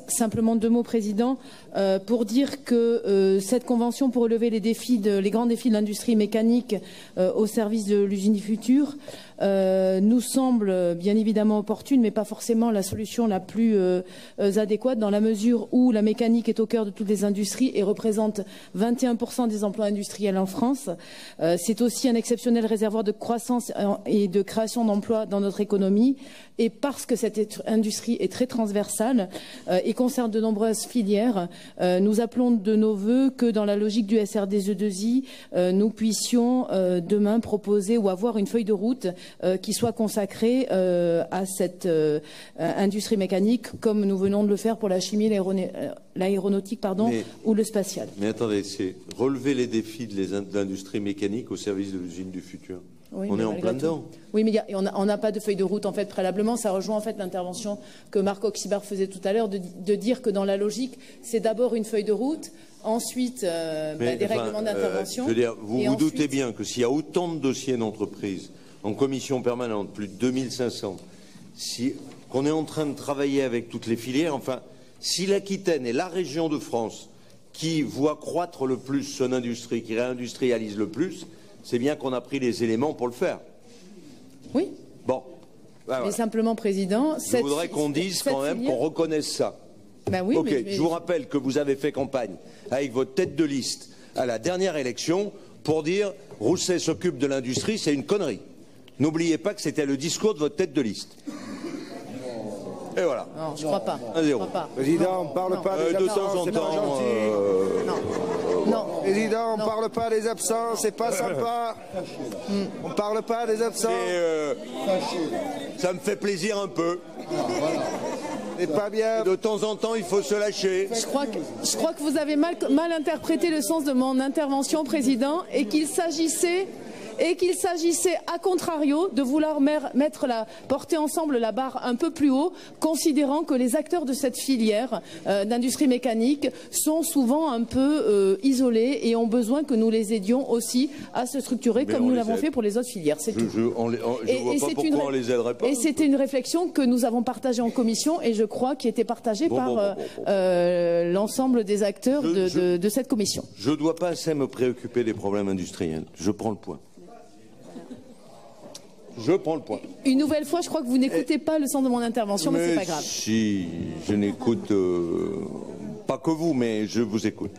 Simplement 2 mots, Président, pour dire que cette convention pour relever les grands défis de l'industrie mécanique au service de l'usine du futur nous semble bien évidemment opportune, mais pas forcément la solution la plus adéquate, dans la mesure où la mécanique est au cœur de toutes les industries et représente 21% des emplois industriels en France. C'est aussi un exceptionnel réservoir de croissance et de création d'emplois dans notre économie. Et parce que cette industrie est très transversale et concerne de nombreuses filières, nous appelons de nos vœux que dans la logique du SRDE2I, nous puissions demain proposer ou avoir une feuille de route qui soit consacrée à cette industrie mécanique, comme nous venons de le faire pour la chimie, l'aéronautique, ou le spatial. Mais attendez, c'est relever les défis de l'industrie mécanique au service de l'usine du futur. Oui, on est en plein dedans. Oui, mais on n'a pas de feuille de route en fait préalablement. Ça rejoint en fait l'intervention que Marc Oxybar faisait tout à l'heure, de dire que dans la logique, c'est d'abord une feuille de route, ensuite des règlements d'intervention. Je veux dire, vous vous doutez bien que s'il y a autant de dossiers d'entreprise en commission permanente, plus de 2500, qu'on est en train de travailler avec toutes les filières, enfin, si l'Aquitaine est la région de France qui voit croître le plus son industrie, qui réindustrialise le plus, c'est bien qu'on a pris les éléments pour le faire. Oui. Bon. Ben mais voilà. Simplement, Président... Je voudrais qu'on dise quand même qu'on reconnaisse ça. Ben oui, ok, je vous rappelle que vous avez fait campagne avec votre tête de liste à la dernière élection pour dire « Rousset s'occupe de l'industrie, c'est une connerie ». N'oubliez pas que c'était le discours de votre tête de liste. Et voilà. Non, je ne crois pas. 1-0. Président, on ne parle pas des absents, de temps en temps. Non. Président, on ne parle pas des absents, c'est pas sympa. On ne parle pas des absents. Ça me fait plaisir un peu. C'est pas bien. De temps en temps, il faut se lâcher. Je crois que vous avez mal interprété le sens de mon intervention, Président, et qu'il s'agissait à contrario de vouloir porter ensemble la barre un peu plus haut, considérant que les acteurs de cette filière d'industrie mécanique sont souvent un peu isolés et ont besoin que nous les aidions aussi à se structurer comme nous l'avons fait pour les autres filières. C'est tout. Je vois pas pourquoi on les aiderait pas. Et c'était une réflexion que nous avons partagée en commission et je crois qui était partagée par l'ensemble des acteurs de cette commission. Je ne dois pas assez me préoccuper des problèmes industriels. Je prends le point. Je prends le point. Une nouvelle fois, je crois que vous n'écoutez pas le sens de mon intervention, mais c'est pas grave. Si, je n'écoute pas que vous, mais je vous écoute.